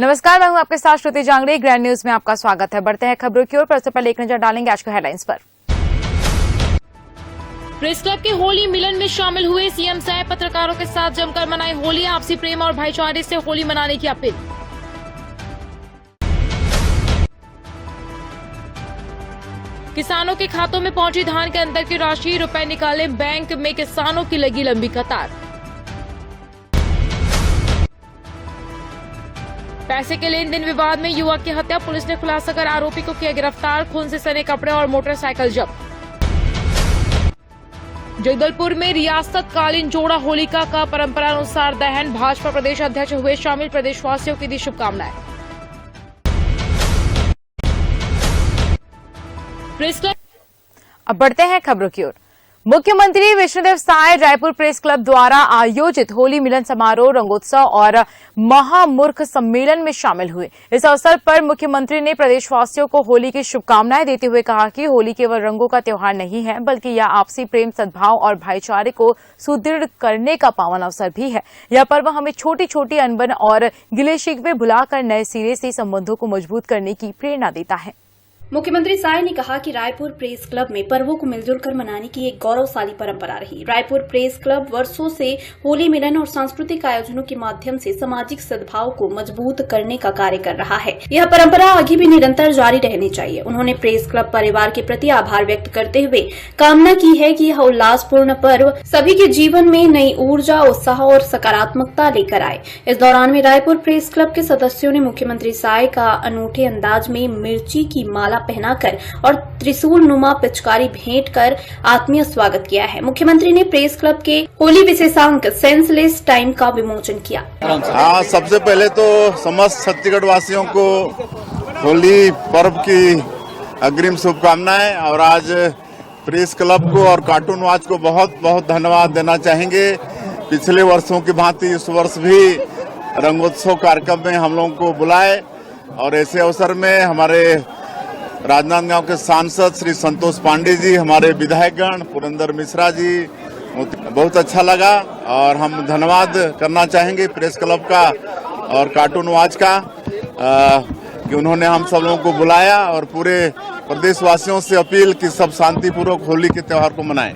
नमस्कार, मैं हूं आपके साथ श्रुति जांगड़े। ग्रैंड न्यूज में आपका स्वागत है। बढ़ते हैं खबरों की ओर, पर उससे पहले एक नजर डालेंगे आज के हेडलाइंस पर। प्रेस क्लब के होली मिलन में शामिल हुए सीएम साहब, पत्रकारों के साथ जमकर मनाई होली। आपसी प्रेम और भाईचारे से होली मनाने की अपील। किसानों के खातों में पहुंची धान के अंतर की राशि, रुपए निकाले बैंक में, किसानों की लगी लंबी कतार। पैसे के लेन देन विवाद में युवक की हत्या, पुलिस ने खुलासा कर आरोपी को किया गिरफ्तार। खून से सने कपड़े और मोटरसाइकिल जब्त। जगदलपुर में रियासतकालीन जोड़ा होलिका का परंपरानुसार दहन, भाजपा प्रदेश अध्यक्ष हुए शामिल, प्रदेशवासियों की दी शुभकामनाएं। अब बढ़ते हैं खबरों की ओर। मुख्यमंत्री विष्णुदेव साय रायपुर प्रेस क्लब द्वारा आयोजित होली मिलन समारोह, रंगोत्सव और महामूर्ख सम्मेलन में शामिल हुए। इस अवसर पर मुख्यमंत्री ने प्रदेशवासियों को होली की शुभकामनाएं देते हुए कहा कि होली केवल रंगों का त्योहार नहीं है, बल्कि यह आपसी प्रेम, सद्भाव और भाईचारे को सुदृढ़ करने का पावन अवसर भी है। यह पर्व हमें छोटी छोटी अनबन और गिले शिकवे भुलाकर नए सिरे से संबंधों को मजबूत करने की प्रेरणा देता है। मुख्यमंत्री साय ने कहा कि रायपुर प्रेस क्लब में पर्वों को मिलजुल कर मनाने की एक गौरवशाली परंपरा रही। रायपुर प्रेस क्लब वर्षों से होली मिलन और सांस्कृतिक आयोजनों के माध्यम से सामाजिक सद्भाव को मजबूत करने का कार्य कर रहा है। यह परंपरा आगे भी निरंतर जारी रहनी चाहिए। उन्होंने प्रेस क्लब परिवार के प्रति आभार व्यक्त करते हुए कामना की है कि यह उल्लासपूर्ण पर्व सभी के जीवन में नई ऊर्जा, उत्साह और सकारात्मकता लेकर आए। इस दौरान में रायपुर प्रेस क्लब के सदस्यों ने मुख्यमंत्री साय का अनूठे अंदाज में मिर्ची की माला पहनाकर और त्रिशूल नुमा पिचकारी भेंट कर आत्मीय स्वागत किया है। मुख्यमंत्री ने प्रेस क्लब के होली विशेषांक सेंसलेस टाइम का विमोचन किया। सबसे पहले तो समस्त छत्तीसगढ़ वासियों को होली पर्व की अग्रिम शुभकामनाएं। और आज प्रेस क्लब को और कार्टून वाच को बहुत बहुत धन्यवाद देना चाहेंगे। पिछले वर्षों की भांति इस वर्ष भी रंगोत्सव कार्यक्रम में हम लोगों को बुलाए और ऐसे अवसर में हमारे राजनांदगांव के सांसद श्री संतोष पांडे जी, हमारे विधायकगण पुरेंद्र मिश्रा जी, बहुत अच्छा लगा। और हम धन्यवाद करना चाहेंगे प्रेस क्लब का और कार्टून वाच का कि उन्होंने हम सब लोगों को बुलाया और पूरे प्रदेशवासियों से अपील कि सब शांतिपूर्वक होली के त्योहार को मनाएं।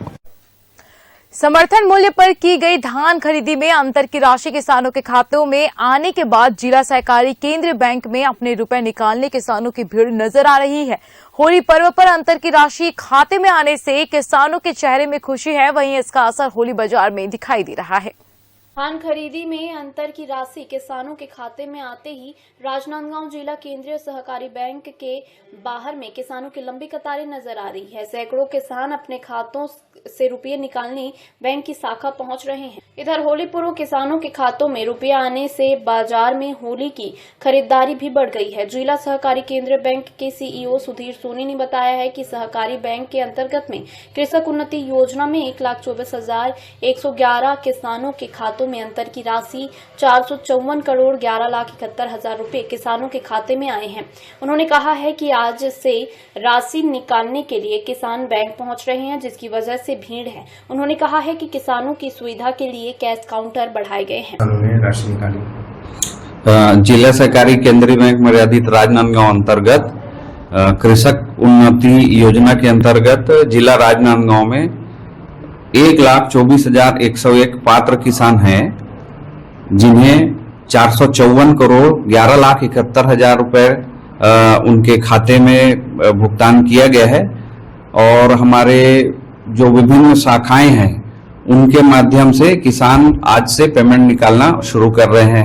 समर्थन मूल्य पर की गई धान खरीदी में अंतर की राशि किसानों के खातों में आने के बाद जिला सहकारी केंद्रीय बैंक में अपने रुपए निकालने किसानों की भीड़ नजर आ रही है। होली पर्व पर अंतर की राशि खाते में आने से किसानों के चेहरे में खुशी है, वहीं इसका असर होली बाजार में दिखाई दे रहा है। धान खरीदी में अंतर की राशि किसानों के खाते में आते ही राजनांदगांव जिला केंद्रीय सहकारी बैंक के बाहर में किसानों की लंबी कतारें नजर आ रही है। सैकड़ों किसान अपने खातों से रुपये निकालने बैंक की शाखा पहुंच रहे हैं। इधर होली पूर्व किसानों के खातों में रुपया आने से बाजार में होली की खरीदारी भी बढ़ गई है। जिला सहकारी केंद्रीय बैंक के सीईओ सुधीर सोनी ने बताया है कि सहकारी बैंक के अंतर्गत में कृषक उन्नति योजना में 1,24,111 किसानों के खातों में अंतर की राशि 454 करोड़ 11,71,000 रुपए किसानों के खाते में आए हैं। उन्होंने कहा है कि आज से राशि निकालने के लिए किसान बैंक पहुंच रहे हैं, जिसकी वजह से भीड़ है। उन्होंने कहा है कि किसानों की सुविधा के लिए कैश काउंटर बढ़ाए गए हैं। राशि निकाली जिला सहकारी केंद्रीय बैंक मर्यादित राजनांदगांव अंतर्गत कृषक उन्नति योजना के अंतर्गत जिला राजनांदगांव में 1,24,101 पात्र किसान हैं, जिन्हें 454 करोड़ 11,71,000 रुपए उनके खाते में भुगतान किया गया है। और हमारे जो विभिन्न शाखाएं हैं उनके माध्यम से किसान आज से पेमेंट निकालना शुरू कर रहे हैं।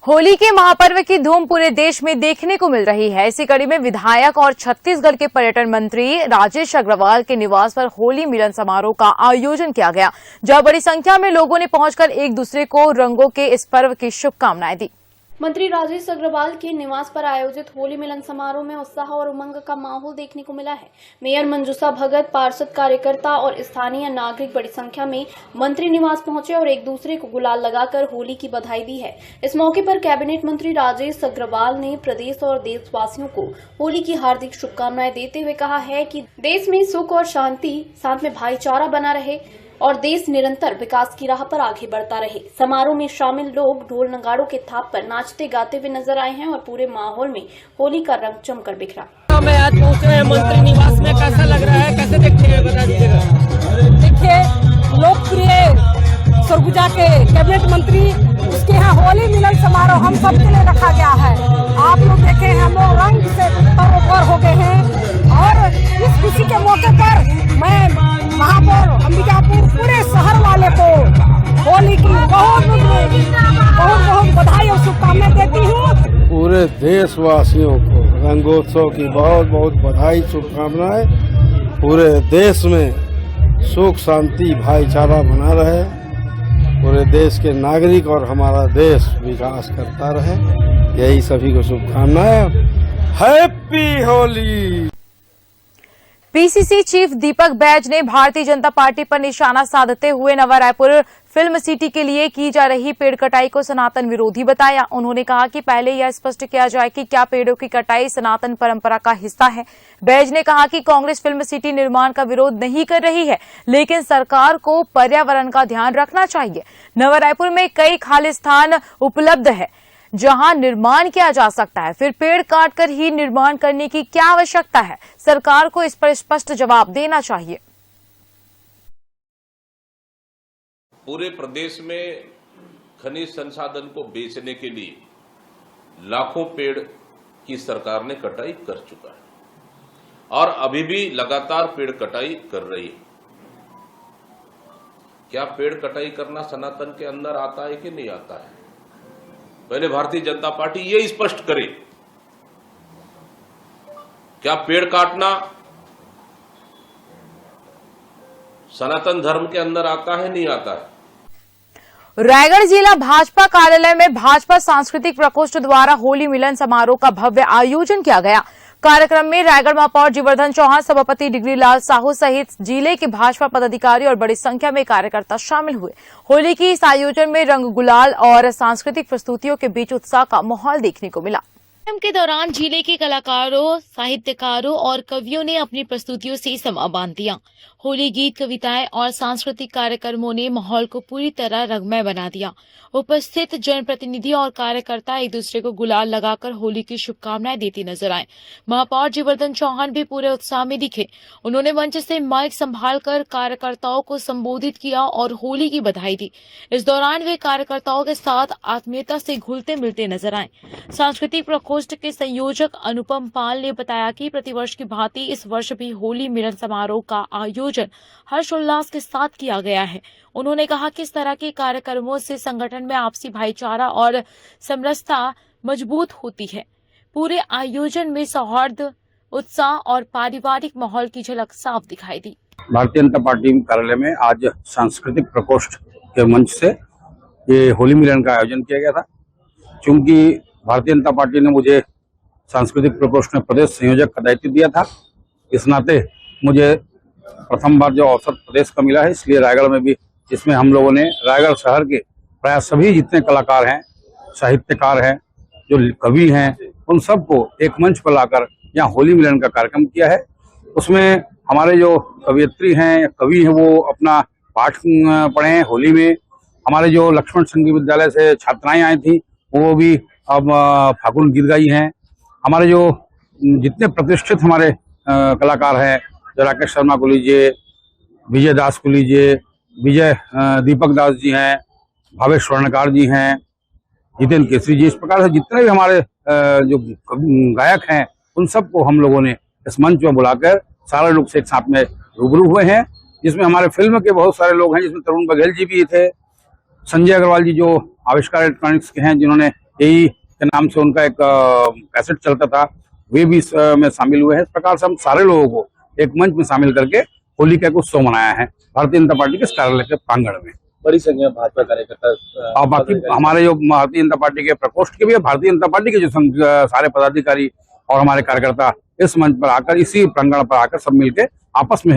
होली के महापर्व की धूम पूरे देश में देखने को मिल रही है। इसी कड़ी में विधायक और छत्तीसगढ़ के पर्यटन मंत्री राजेश अग्रवाल के निवास पर होली मिलन समारोह का आयोजन किया गया, जहां बड़ी संख्या में लोगों ने पहुंचकर एक दूसरे को रंगों के इस पर्व की शुभकामनाएं दी। मंत्री राजेश अग्रवाल के निवास पर आयोजित होली मिलन समारोह में उत्साह और उमंग का माहौल देखने को मिला है। मेयर मंजूषा भगत, पार्षद, कार्यकर्ता और स्थानीय नागरिक बड़ी संख्या में मंत्री निवास पहुंचे और एक दूसरे को गुलाल लगाकर होली की बधाई दी है। इस मौके पर कैबिनेट मंत्री राजेश अग्रवाल ने प्रदेश और देशवासियों को होली की हार्दिक शुभकामनाएं देते हुए कहा है कि देश में सुख और शांति, साथ में भाईचारा बना रहे। और देश निरंतर विकास की राह पर आगे बढ़ता रहे। समारोह में शामिल लोग ढोल नगाड़ों के थाप पर नाचते गाते हुए नजर आए हैं और पूरे माहौल में होली का रंग जमकर बिखरा। मैं आज पहुंचे हैं मंत्री निवास में, कैसा लग रहा है, कैसे देखते हैं, बता दीजिएगा। देखिए, लोकप्रिय सरगुजा के कैबिनेट मंत्री, उसके यहाँ होली मिलन समारोह हम सबके लिए रखा गया है। आप लोग देखे हम लोग रंग से तरोताजा हो गए हैं और इस खुशी के मौके पर मैं महापौर अंबिकापुर पूरे शहर वाले को होली की बहुत बहुत बधाई और शुभकामनाएं देती हूँ। पूरे देशवासियों को रंगोत्सव की बहुत बहुत बधाई, शुभकामनाएं। पूरे देश में सुख शांति भाईचारा बना रहे, पूरे देश के नागरिक और हमारा देश विकास करता रहे, यही सभी को शुभकामनाएं। Happy Holi. PCC chief Deepak Baij ने भारतीय जनता पार्टी पर निशाना साधते हुए नवा रायपुर फिल्म सिटी के लिए की जा रही पेड़ कटाई को सनातन विरोधी बताया। उन्होंने कहा कि पहले यह स्पष्ट किया जाए कि क्या पेड़ों की कटाई सनातन परंपरा का हिस्सा है। बैज ने कहा कि कांग्रेस फिल्म सिटी निर्माण का विरोध नहीं कर रही है, लेकिन सरकार को पर्यावरण का ध्यान रखना चाहिए। नवा रायपुर में कई खाली स्थान उपलब्ध है जहां निर्माण किया जा सकता है, फिर पेड़ काटकर ही निर्माण करने की क्या आवश्यकता है? सरकार को इस पर स्पष्ट जवाब देना चाहिए। पूरे प्रदेश में खनिज संसाधन को बेचने के लिए लाखों पेड़ की सरकार ने कटाई कर चुका है और अभी भी लगातार पेड़ कटाई कर रही है। क्या पेड़ कटाई करना सनातन के अंदर आता है कि नहीं आता है? पहले भारतीय जनता पार्टी ये स्पष्ट करे, क्या पेड़ काटना सनातन धर्म के अंदर आता है, नहीं आता है? रायगढ़ जिला भाजपा कार्यालय में भाजपा सांस्कृतिक प्रकोष्ठ द्वारा होली मिलन समारोह का भव्य आयोजन किया गया। कार्यक्रम में रायगढ़ महापौर जीवर्धन चौहान, सभापति डिग्री लाल साहू सहित जिले के भाजपा पदाधिकारी और बड़ी संख्या में कार्यकर्ता शामिल हुए। होली की इस आयोजन में रंग गुलाल और सांस्कृतिक प्रस्तुतियों के बीच उत्साह का माहौल देखने को मिला। कार्यक्रम के दौरान जिले के कलाकारों, साहित्यकारों और कवियों ने अपनी प्रस्तुतियों से समा बांध दिया। होली गीत, कविताएं और सांस्कृतिक कार्यक्रमों ने माहौल को पूरी तरह रंगमय बना दिया। उपस्थित जनप्रतिनिधि और कार्यकर्ता एक दूसरे को गुलाल लगाकर होली की शुभकामनाएं देती नजर आए। महापौर जीवर्धन चौहान भी पूरे उत्साह में दिखे। उन्होंने मंच से माइक संभालकर कार्यकर्ताओं को संबोधित किया और होली की बधाई दी। इस दौरान वे कार्यकर्ताओं के साथ आत्मीयता से घुलते मिलते नजर आए। सांस्कृतिक प्रकोष्ठ के संयोजक अनुपम पाल ने बताया कि प्रतिवर्ष की भांति इस वर्ष भी होली मिलन समारोह का आयोजन हर्षोल्लास के साथ किया गया है। उन्होंने कहा कि इस तरह के कार्यक्रमों से संगठन में आपसी भाईचारा और समरसता मजबूत होती है। पूरे आयोजन में सौहार्द, उत्साह और पारिवारिक माहौल की झलक साफ दिखाई दी। भारतीय जनता पार्टी कार्यालय में आज सांस्कृतिक प्रकोष्ठ के मंच से ये होली मिलन का आयोजन किया गया था। चूंकि भारतीय जनता पार्टी ने मुझे सांस्कृतिक प्रकोष्ठ में प्रदेश संयोजक का दायित्व दिया था, इस नाते मुझे प्रथम बार जो अवसर प्रदेश का मिला है, इसलिए रायगढ़ में भी, जिसमें हम लोगों ने रायगढ़ शहर के प्राय सभी जितने कलाकार हैं, साहित्यकार हैं, जो कवि हैं, उन सबको एक मंच पर लाकर यहाँ होली मिलन का कार्यक्रम किया है। उसमें हमारे जो कवियत्री हैं, कवि हैं, वो अपना पाठ पढ़े हैं होली में। हमारे जो लक्ष्मण संगीत विद्यालय से छात्राएं आई थी, वो भी अब फागुन गीत गाई हैं। हमारे जो जितने प्रतिष्ठित हमारे कलाकार हैं, जो राकेश शर्मा को लीजिए, विजय दास को लीजिए, दीपक दास जी हैं, भावेश स्वर्णकार जी हैं, जितेंद्र केसरी जी, इस प्रकार से जितने भी हमारे जो गायक हैं, उन सबको हम लोगों ने इस मंच में बुलाकर सारे लोग से एक साथ में रूबरू हुए हैं। जिसमें हमारे फिल्म के बहुत सारे लोग हैं, जिसमें तरुण बघेल जी भी थे, संजय अग्रवाल जी जो आविष्कार इलेक्ट्रॉनिक्स के हैं, जिन्होंने यही के नाम से उनका एक कैसेट चलता था, वे भी में शामिल हुए हैं। इस प्रकार से हम सारे लोगों को एक मंच में शामिल करके होली का एक उत्सव मनाया है भारतीय जनता पार्टी के कार्यालय के प्रांगण में। बड़ी संख्या में भाजपा कार्यकर्ता और बाकी हमारे जो भारतीय जनता पार्टी के प्रकोष्ठ के भी, भारतीय जनता पार्टी के जो सारे पदाधिकारी और हमारे कार्यकर्ता इस मंच पर आकर, इसी प्रांगण पर आकर सब मिलकर आपस में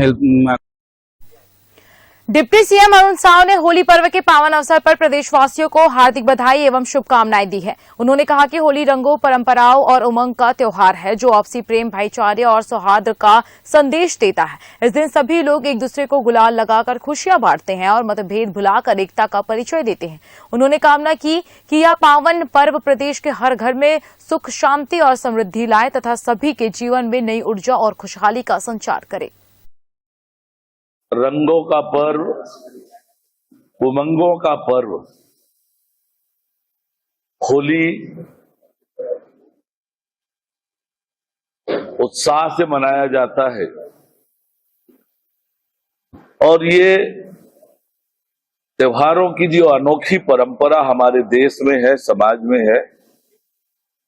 डिप्टी सीएम अरुण साव ने होली पर्व के पावन अवसर पर प्रदेशवासियों को हार्दिक बधाई एवं शुभकामनाएं दी है। उन्होंने कहा कि होली रंगों, परंपराओं और उमंग का त्योहार है जो आपसी प्रेम, भाईचारे और सौहार्द का संदेश देता है। इस दिन सभी लोग एक दूसरे को गुलाल लगाकर खुशियां बांटते हैं और मतभेद भुलाकर एकता का परिचय देते हैं। उन्होंने कामना की कि यह पावन पर्व प्रदेश के हर घर में सुख, शांति और समृद्धि लाए तथा सभी के जीवन में नई ऊर्जा और खुशहाली का संचार करे। रंगों का पर्व, उमंगों का पर्व होली उत्साह से मनाया जाता है और ये त्योहारों की जो अनोखी परंपरा हमारे देश में है, समाज में है,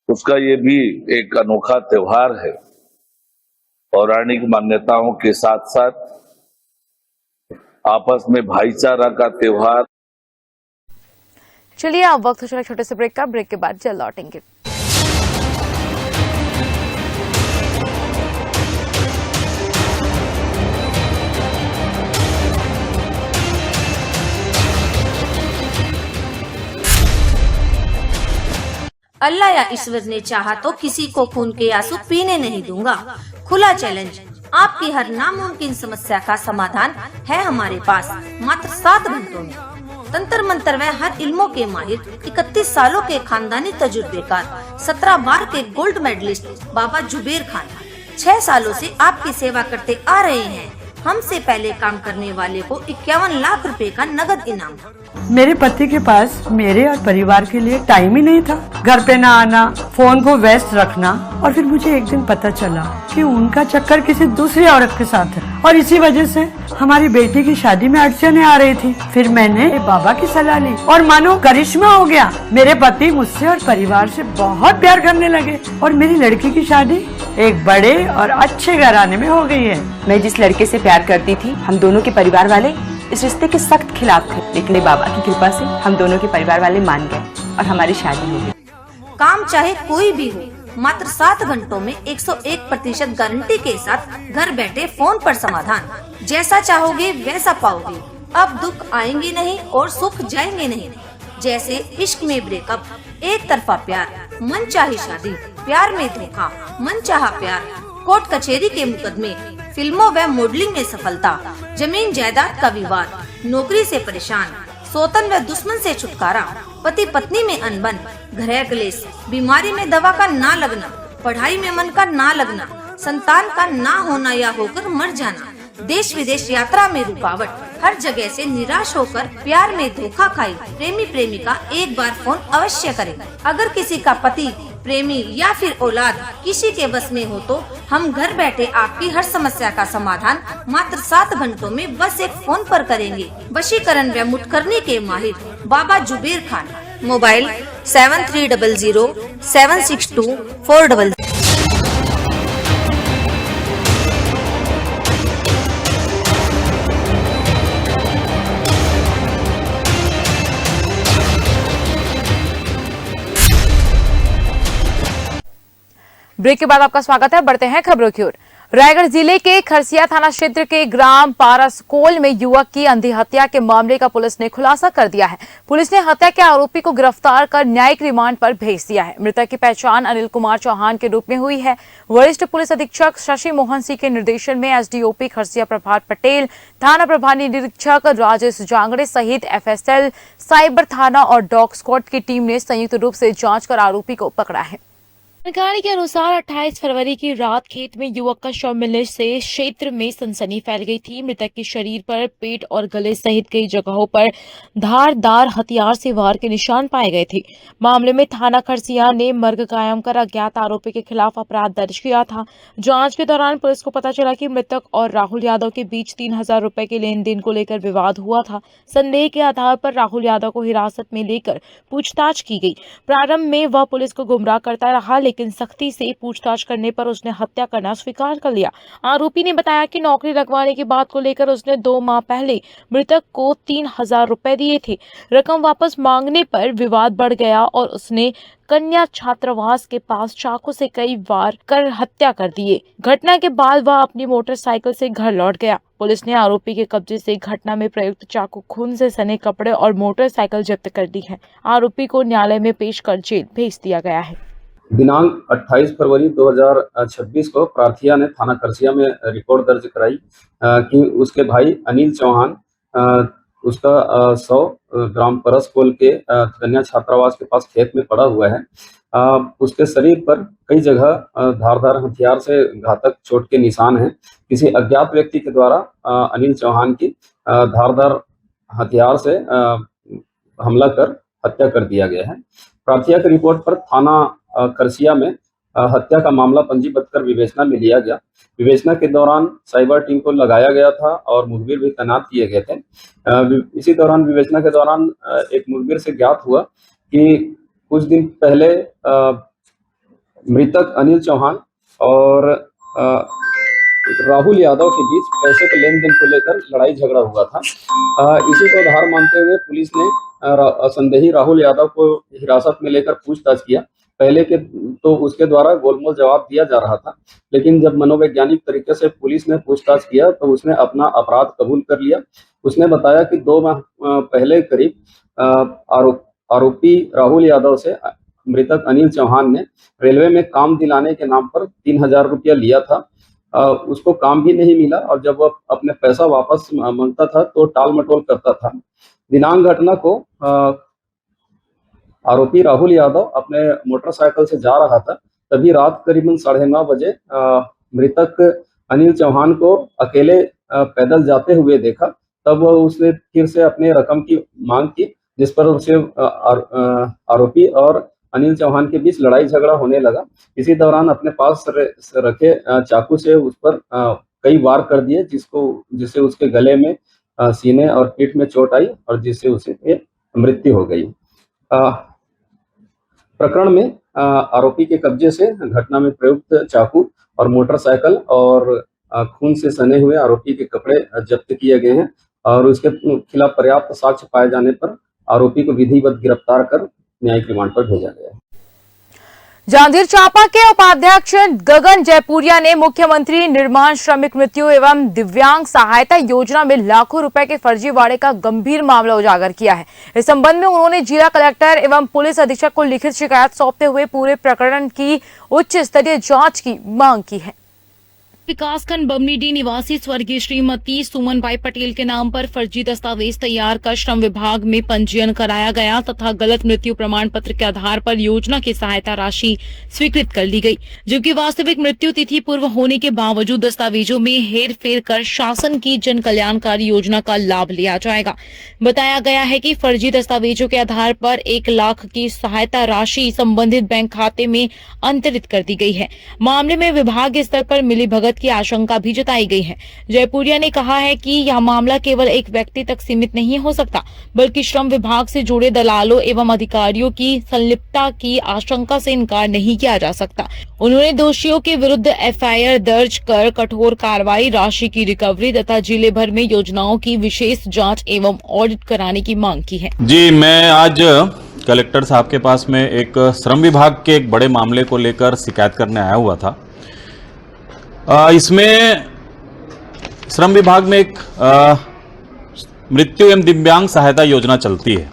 उसका ये भी एक अनोखा त्योहार है। पौराणिक मान्यताओं के साथ साथ आपस में भाईचारा का त्योहार। चलिए अब वक्त हो छोटे से ब्रेक का। ब्रेक के बाद जल्द लौटेंगे। अल्लाह या ईश्वर ने चाहा तो किसी को खून के आंसू पीने नहीं दूंगा। खुला चैलेंज, आपकी हर नामुमकिन समस्या का समाधान है हमारे पास मात्र 7 घंटों में। तंत्र मंत्र व हर इल्मों के माहिर, 31 सालों के खानदानी तजुर्बेकार, 17 बार के गोल्ड मेडलिस्ट बाबा जुबेर खान 6 सालों से आपकी सेवा करते आ रहे हैं। हमसे पहले काम करने वाले को 51 लाख रुपए का नगद इनाम। मेरे पति के पास मेरे और परिवार के लिए टाइम ही नहीं था। घर पे ना आना, फोन को व्यस्त रखना, और फिर मुझे एक दिन पता चला कि उनका चक्कर किसी दूसरी औरत के साथ है और इसी वजह से हमारी बेटी की शादी में अड़चनें आ रही थी। फिर मैंने बाबा की सलाह ली और मानो करिश्मा हो गया। मेरे पति मुझसे और परिवार से बहुत प्यार करने लगे और मेरी लड़की की शादी एक बड़े और अच्छे घराने में हो गई है। मैं जिस लड़के से प्यार करती थी, हम दोनों के परिवार वाले इस रिश्ते के सख्त खिलाफ थे, लेकिन बाबा की कृपा से हम दोनों के परिवार वाले मान गए और हमारी शादी हो गई। काम चाहे कोई भी हो, मात्र 7 घंटों में 101% गारंटी के साथ घर बैठे फोन पर समाधान। जैसा चाहोगे वैसा पाओगे। अब दुख आएंगे नहीं और सुख जाएंगे नहीं। जैसे इश्क में ब्रेकअप, एक तरफा प्यार, मनचाही शादी, प्यार में धोखा, मनचाहा प्यार, कोर्ट कचहरी के मुकदमे, फिल्मों व मॉडलिंग में सफलता, जमीन जायदाद का विवाद, नौकरी से परेशान, सौतन व दुश्मन से छुटकारा, पति पत्नी में अनबन, घर क्लेश, बीमारी में दवा का ना लगना, पढ़ाई में मन का ना लगना, संतान का ना होना या होकर मर जाना, देश विदेश यात्रा में रुकावट, हर जगह से निराश होकर प्यार में धोखा खाई प्रेमी प्रेमिका एक बार फोन अवश्य करें। अगर किसी का पति, प्रेमी या फिर औलाद किसी के बस में हो तो हम घर बैठे आपकी हर समस्या का समाधान मात्र 7 घंटों में बस एक फोन पर करेंगे। वशीकरण व मुठकरने के माहिर बाबा जुबेर खान। मोबाइल 7300 762 400। ब्रेक के बाद आपका स्वागत है। बढ़ते हैं खबरों की ओर। रायगढ़ जिले के खरसिया थाना क्षेत्र के ग्राम पारसकोल में युवक की अंधी हत्या के मामले का पुलिस ने खुलासा कर दिया है। पुलिस ने हत्या के आरोपी को गिरफ्तार कर न्यायिक रिमांड पर भेज दिया है। मृतक की पहचान अनिल कुमार चौहान के रूप में हुई है। वरिष्ठ पुलिस अधीक्षक शशि मोहन सिंह के निर्देशन में एसडीओपी खरसिया प्रभात पटेल, थाना प्रभारी निरीक्षक राजेश जांगड़े सहित एफएसएल, साइबर थाना और डॉग स्क्वाड की टीम ने संयुक्त रूप से जांच कर आरोपी को पकड़ा है। जानकारी के अनुसार 28 फरवरी की रात खेत में युवक का शव मिलने से क्षेत्र में सनसनी फैल गई थी। मृतक के शरीर पर, पेट और गले सहित कई जगहों पर धारदार हथियार से वार के निशान पाए गए थे। मामले में थाना खरसिया ने मर्ग कायम कर अज्ञात आरोपी के खिलाफ अपराध दर्ज किया था। जांच के दौरान पुलिस को पता चला कि मृतक और राहुल यादव के बीच 3000 रुपए के लेन देन को लेकर विवाद हुआ था। संदेह के आधार पर राहुल यादव को हिरासत में लेकर पूछताछ की गई। प्रारंभ में वह पुलिस को गुमराह करता रहा, लेकिन लेकिन सख्ती से पूछताछ करने पर उसने हत्या करना स्वीकार कर लिया। आरोपी ने बताया कि नौकरी लगवाने की बात को लेकर उसने 2 माह पहले मृतक को 3,000 रुपए दिए थे। रकम वापस मांगने पर विवाद बढ़ गया और उसने कन्या छात्रावास के पास चाकू से कई वार कर हत्या कर दिए। घटना के बाद वह अपनी मोटरसाइकिल से घर लौट गया। पुलिस ने आरोपी के कब्जे से घटना में प्रयुक्त चाकू, खून से सने कपड़े और मोटरसाइकिल जब्त कर दी है। आरोपी को न्यायालय में पेश कर जेल भेज दिया गया है। दिनांक 28 फरवरी 2026 को प्रार्थिया ने थाना करसिया में रिपोर्ट दर्ज कराई कि उसके भाई अनिल चौहान उसका 100 ग्राम परसपोल के कन्या छात्रावास के पास खेत में पड़ा हुआ है। उसके शरीर पर कई जगह धारदार हथियार से घातक चोट के निशान हैं। किसी अज्ञात व्यक्ति के द्वारा अनिल चौहान की धारदार हथियार से हमला कर हत्या कर दिया गया है। प्रार्थिया की रिपोर्ट पर थाना करसिया में हत्या का मामला पंजीबद्ध कर विवेचना में लिया गया। विवेचना के दौरान साइबर टीम को लगाया गया था और मुखबिर भी तैनात किए गए थे। इसी दौरान विवेचना के दौरान एक मुखबिर से ज्ञात हुआ कि कुछ दिन पहले मृतक अनिल चौहान और राहुल यादव के बीच पैसे के लेन देन को लेकर लड़ाई झगड़ा हुआ था। इसी को आधार मानते हुए पुलिस ने संदेही राहुल यादव को हिरासत में लेकर पूछताछ किया। पहले के तो उसके द्वारा गोलमोल जवाब दिया जा रहा था, लेकिन जब मनोवैज्ञानिक तरीके से पुलिस ने पूछताछ किया तो उसने अपना अपराध कबूल कर लिया। उसने बताया कि 2 माह पहले करीब आरोपी राहुल यादव से मृतक अनिल चौहान ने रेलवे में काम दिलाने के नाम पर 3,000 रुपया लिया था। उसको काम भी नहीं मिला और जब वह अपने पैसा वापस मांगता था तो टाल मटोल करता था। दिनांक घटना को आरोपी राहुल यादव अपने मोटरसाइकिल से जा रहा था, तभी रात करीबन 9:30 बजे मृतक अनिल चौहान को अकेले पैदल जाते हुए देखा। तब उसने फिर से अपने रकम की मांग की, जिस पर उसे आरोपी और अनिल चौहान के बीच लड़ाई झगड़ा होने लगा। इसी दौरान अपने पास रखे चाकू से उस पर कई वार कर दिए, जिससे उसके गले में, सीने और पीठ में चोट आई और जिससे उसे मृत्यु हो गई। प्रकरण में आरोपी के कब्जे से घटना में प्रयुक्त चाकू और मोटरसाइकिल और खून से सने हुए आरोपी के कपड़े जब्त किए गए हैं और उसके खिलाफ पर्याप्त साक्ष्य पाए जाने पर आरोपी को विधिवत गिरफ्तार कर न्यायिक रिमांड पर भेजा गया है। जांजगीर चांपा के उपाध्यक्ष गगन जयपुरिया ने मुख्यमंत्री निर्माण श्रमिक मृत्यु एवं दिव्यांग सहायता योजना में लाखों रुपए के फर्जीवाड़े का गंभीर मामला उजागर किया है। इस संबंध में उन्होंने जिला कलेक्टर एवं पुलिस अधीक्षक को लिखित शिकायत सौंपते हुए पूरे प्रकरण की उच्च स्तरीय जांच की मांग की है। विकासखंड बमनीडी निवासी स्वर्गीय श्रीमती सुमनबाई पटेल के नाम पर फर्जी दस्तावेज तैयार कर श्रम विभाग में पंजीयन कराया गया तथा गलत मृत्यु प्रमाण पत्र के आधार पर योजना की सहायता राशि स्वीकृत कर ली गई, जबकि वास्तविक मृत्यु तिथि पूर्व होने के बावजूद दस्तावेजों में हेर फेर कर शासन की जन कल्याणकारी योजना का लाभ लिया जाएगा। बताया गया है कि फर्जी दस्तावेजों के आधार पर 1 लाख की सहायता राशि संबंधित बैंक खाते में अंतरित कर दी गई है। मामले में विभाग स्तर पर मिलीभगत की आशंका भी जताई गई है। जयपुरिया ने कहा है कि यह मामला केवल एक व्यक्ति तक सीमित नहीं हो सकता, बल्कि श्रम विभाग से जुड़े दलालों एवं अधिकारियों की संलिप्तता की आशंका से इनकार नहीं किया जा सकता। उन्होंने दोषियों के विरुद्ध FIR दर्ज कर कठोर कार्रवाई, राशि की रिकवरी तथा जिले भर में योजनाओं की विशेष जांच एवं ऑडिट कराने की मांग की है। जी, मैं आज कलेक्टर साहब के पास में एक श्रम विभाग के एक बड़े मामले को लेकर शिकायत करने आया हुआ था। इसमें श्रम विभाग में एक मृत्यु एवं दिव्यांग सहायता योजना चलती है,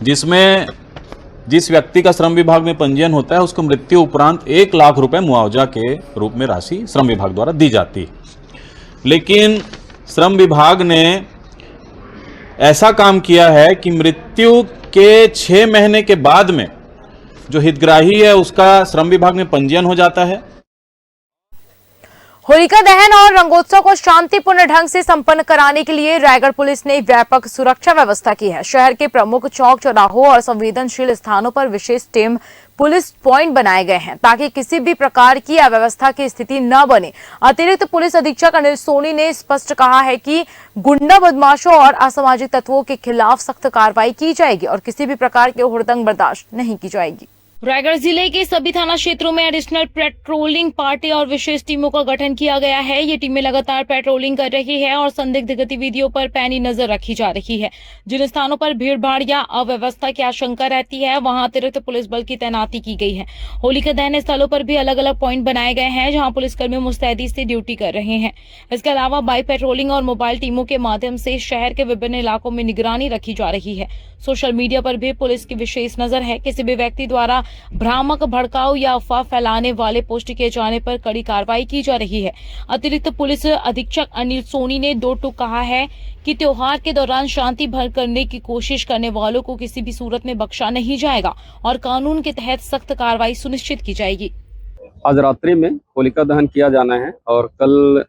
जिसमें जिस व्यक्ति का श्रम विभाग में पंजीयन होता है उसको मृत्यु उपरांत 1 लाख रुपए मुआवजा के रूप में राशि श्रम विभाग द्वारा दी जाती है। लेकिन श्रम विभाग ने ऐसा काम किया है कि मृत्यु के 6 महीने के बाद में जो हितग्राही है उसका श्रम विभाग में पंजीयन हो जाता है। होलिका दहन और रंगोत्सव को शांतिपूर्ण ढंग से संपन्न कराने के लिए रायगढ़ पुलिस ने व्यापक सुरक्षा व्यवस्था की है। शहर के प्रमुख चौक चौराहों और संवेदनशील स्थानों पर विशेष टीम पुलिस पॉइंट बनाए गए हैं ताकि किसी भी प्रकार की अव्यवस्था की स्थिति न बने। अतिरिक्त पुलिस अधीक्षक अनिल सोनी ने स्पष्ट कहा है कि गुंडा बदमाशों और असामाजिक तत्वों के खिलाफ सख्त कार्रवाई की जाएगी और किसी भी प्रकार के हुड़दंग बर्दाश्त नहीं की जाएगी। रायगढ़ जिले के सभी थाना क्षेत्रों में एडिशनल पेट्रोलिंग पार्टी और विशेष टीमों का गठन किया गया है। ये टीमें लगातार पेट्रोलिंग कर रही है और संदिग्ध गतिविधियों पर पैनी नजर रखी जा रही है। जिन स्थानों पर भीड़ भाड़ या अव्यवस्था की आशंका रहती है वहां अतिरिक्त पुलिस बल की तैनाती की गई है। होली के दहन स्थलों पर भी अलग अलग पॉइंट बनाए गए हैं जहाँ पुलिसकर्मी मुस्तैदी से ड्यूटी कर रहे हैं। इसके अलावा बाइक पेट्रोलिंग और मोबाइल टीमों के माध्यम से शहर के विभिन्न इलाकों में निगरानी रखी जा रही है। सोशल मीडिया पर भी पुलिस की विशेष नजर है। किसी भी व्यक्ति द्वारा भ्रामक, भड़काऊ या अफवाह फैलाने वाले पोस्ट किए जाने पर कड़ी कार्रवाई की जा रही है। अतिरिक्त पुलिस अधीक्षक अनिल सोनी ने दो टूक कहा है कि त्योहार के दौरान शांति भंग करने की कोशिश करने वालों को किसी भी सूरत में बख्शा नहीं जाएगा और कानून के तहत सख्त कार्रवाई सुनिश्चित की जाएगी। आज रात्रि में होलिका दहन किया जाना है और कल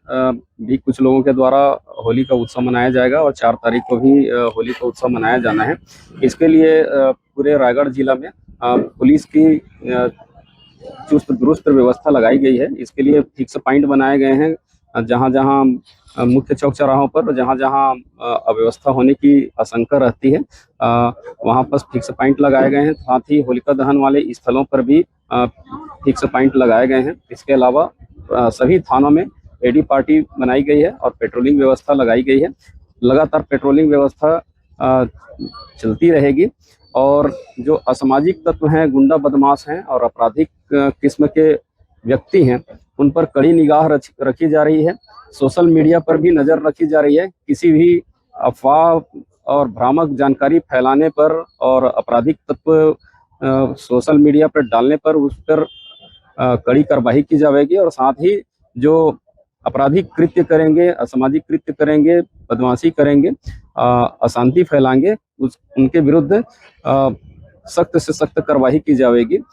भी कुछ लोगों के द्वारा होली का उत्सव मनाया जाएगा और 4 तारीख को भी होली का उत्सव मनाया जाना है। इसके लिए पूरे रायगढ़ जिला में पुलिस की चुस्त दुरुस्त व्यवस्था लगाई गई है। इसके लिए फिक्स पॉइंट बनाए गए हैं। जहां जहां मुख्य चौक चौराहों पर जहां जहां अव्यवस्था होने की आशंका रहती है वहां पर फिक्स पॉइंट लगाए गए हैं। साथ ही होलिका दहन वाले स्थलों पर भी फिक्स पॉइंट लगाए गए हैं। इसके अलावा सभी थानों में एडी पार्टी बनाई गई है और पेट्रोलिंग व्यवस्था लगाई गई है। लगातार पेट्रोलिंग व्यवस्था चलती रहेगी और जो असामाजिक तत्व हैं, गुंडा बदमाश हैं और आपराधिक किस्म के व्यक्ति हैं, उन पर कड़ी निगाह रखी जा रही है। सोशल मीडिया पर भी नज़र रखी जा रही है। किसी भी अफवाह और भ्रामक जानकारी फैलाने पर और आपराधिक तत्व सोशल मीडिया पर डालने पर उस पर कड़ी कार्रवाई की जाएगी और साथ ही जो आपराधिक कृत्य करेंगे, असामाजिक कृत्य करेंगे, बदमाशी करेंगे, अशांति फैलाएंगे, उनके विरुद्ध सख्त से सख्त कार्रवाई की जाएगी।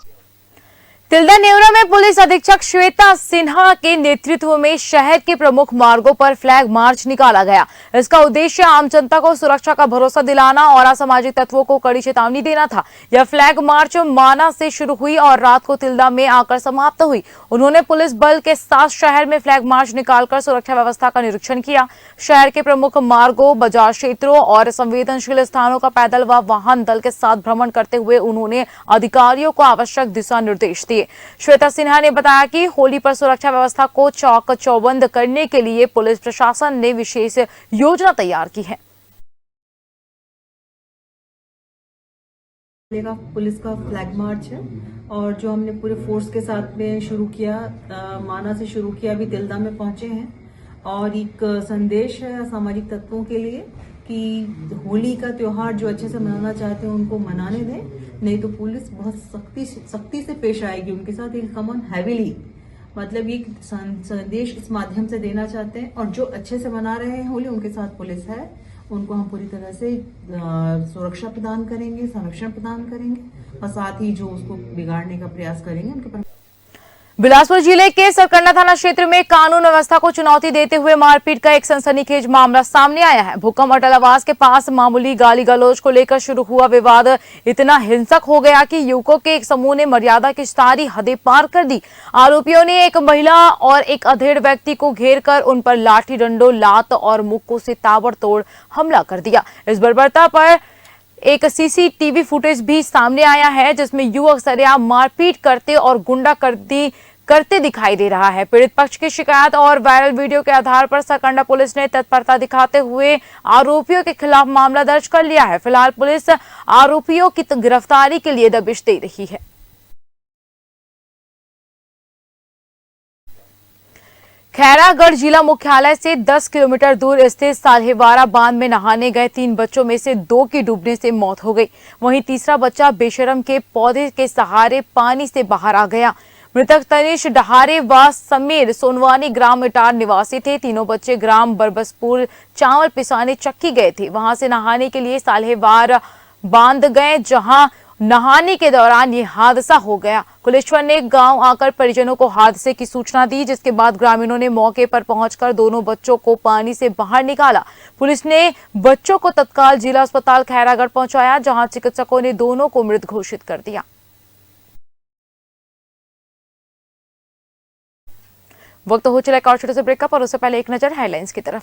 तिल्दा नेवरा में पुलिस अधीक्षक श्वेता सिन्हा के नेतृत्व में शहर के प्रमुख मार्गों पर फ्लैग मार्च निकाला गया। इसका उद्देश्य आम जनता को सुरक्षा का भरोसा दिलाना और असामाजिक तत्वों को कड़ी चेतावनी देना था। यह फ्लैग मार्च माना से शुरू हुई और रात को तिल्दा में आकर समाप्त हुई। उन्होंने पुलिस बल के साथ शहर में फ्लैग मार्च निकालकर सुरक्षा व्यवस्था का निरीक्षण किया। शहर के प्रमुख मार्गों, बाजार क्षेत्रों और संवेदनशील स्थानों का पैदल व वाहन दल के साथ भ्रमण करते हुए उन्होंने अधिकारियों को आवश्यक दिशा निर्देश दिए। श्वेता सिन्हा ने बताया कि होली पर सुरक्षा व्यवस्था को चौक चौबंद करने के लिए पुलिस प्रशासन ने विशेष योजना तैयार की है। पुलिस का फ्लैग मार्च है और जो हमने पूरे फोर्स के साथ में शुरू किया, माना से शुरू किया, अभी तिल्दा में पहुंचे हैं और एक संदेश है सामाजिक तत्वों के लिए कि होली का त्योहार जो अच्छे से मनाना चाहते हैं उनको मनाने दें, नहीं तो पुलिस बहुत सख्ती से पेश आएगी उनके साथ। एक कमन हैविली, मतलब ये संदेश इस माध्यम से देना चाहते हैं और जो अच्छे से मना रहे हैं होली, उनके साथ पुलिस है, उनको हम पूरी तरह से सुरक्षा प्रदान करेंगे, संरक्षण प्रदान करेंगे और साथ ही जो उसको बिगाड़ने का प्रयास करेंगे उनके पर। बिलासपुर जिले के सरकंडा थाना क्षेत्र में कानून व्यवस्था को चुनौती देते हुए मारपीट का एक सनसनीखेज मामला सामने आया है। भूकंप अटल आवास के पास मामूली गाली गलौज को लेकर शुरू हुआ विवाद इतना हिंसक हो गया कि युवकों के एक समूह ने मर्यादा की सारी हदें पार कर दी। आरोपियों ने एक महिला और एक अधेड़ व्यक्ति को घेर कर उन पर लाठी डंडों, लात और मुक्कों से ताबड़तोड़ हमला कर दिया। इस बर्बरता पर एक सीसीटीवी फुटेज भी सामने आया है जिसमें युवक सरेआम मारपीट करते और गुंडागर्दी करते दिखाई दे रहा है। पीड़ित पक्ष की शिकायत और वायरल वीडियो के आधार पर सरकंडा पुलिस ने तत्परता दिखाते हुए आरोपियों के खिलाफ मामला दर्ज कर लिया है। फिलहाल पुलिस आरोपियों की गिरफ्तारी के लिए दबिश दे रही है। खैरागढ़ जिला मुख्यालय से 10 किलोमीटर दूर स्थित साल्हेवारा बांध में नहाने गए 3 बच्चों में से 2 की डूबने से मौत हो गई। वहीं तीसरा बच्चा बेशरम के पौधे के सहारे पानी से बाहर आ गया। मृतक तनिष डहारे व समीर सोनवानी ग्राम इटार निवासी थे। तीनों बच्चे ग्राम बरबसपुर चावल पिसाने चक्की गए थे। वहां से नहाने के लिए साल्हेवार बांध गए, जहां नहाने के दौरान ये हादसा हो गया। कुलेश्वर ने गांव आकर परिजनों को हादसे की सूचना दी, जिसके बाद ग्रामीणों ने मौके पर पहुंचकर दोनों बच्चों को पानी से बाहर निकाला। पुलिस ने बच्चों को तत्काल जिला अस्पताल खैरागढ़ पहुंचाया, जहां चिकित्सकों ने दोनों को मृत घोषित कर दिया। वक्त हो चला एक और छोटे से ब्रेक का, पर उससे पहले एक नजर हेडलाइंस की तरफ।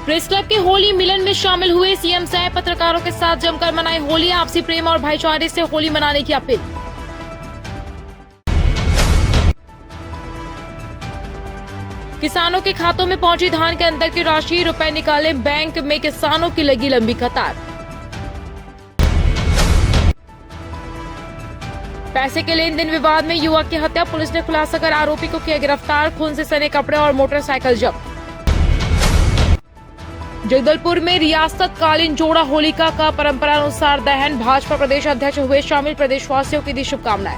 प्रेस क्लब के होली मिलन में शामिल हुए सीएम सह पत्रकारों के साथ जमकर मनाई होली। आपसी प्रेम और भाईचारे से होली मनाने की अपील। किसानों के खातों में पहुंची धान के अंतर की राशि, रुपए निकाले बैंक में किसानों की लगी लंबी कतार। पैसे के लेन देन विवाद में युवक की हत्या, पुलिस ने खुलासा कर आरोपी को किया गिरफ्तार। खून से सने कपड़े और मोटरसाइकिल जब्त। जगदलपुर में रियासत कालीन जोड़ा होलिका का परंपरानुसार दहन, भाजपा प्रदेश अध्यक्ष हुए शामिल, प्रदेशवासियों की दी शुभकामनाएं।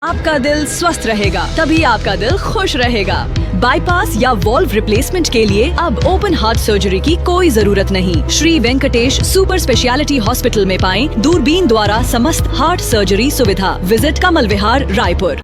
आपका दिल स्वस्थ रहेगा तभी आपका दिल खुश रहेगा। बाईपास या वॉल्व रिप्लेसमेंट के लिए अब ओपन हार्ट सर्जरी की कोई जरूरत नहीं। Shri Venkatesh super speciality hospital में पाएं दूरबीन द्वारा समस्त हार्ट सर्जरी सुविधा। विजिट कमल विहार, रायपुर।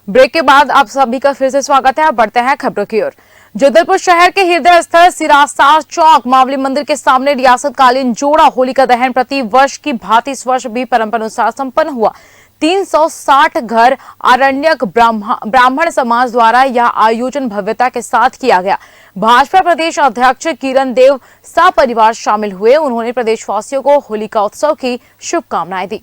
ब्रेक के बाद आप सभी का फिर से स्वागत है। अब बढ़ते हैं खबरों की ओर। जगदलपुर शहर के हृदय स्थल सिरासा चौक मावली मंदिर के सामने रियासत कालीन जोड़ा होली का दहन प्रति वर्ष की भांति इस वर्ष भी परंपरानुसार संपन्न हुआ। 360 घर आरण्यक ब्राह्मण समाज द्वारा यह आयोजन भव्यता के साथ किया गया। भाजपा प्रदेश अध्यक्ष किरण देव सपरिवार शामिल हुए। उन्होंने प्रदेशवासियों को होलिका उत्सव की शुभकामनाएं दी।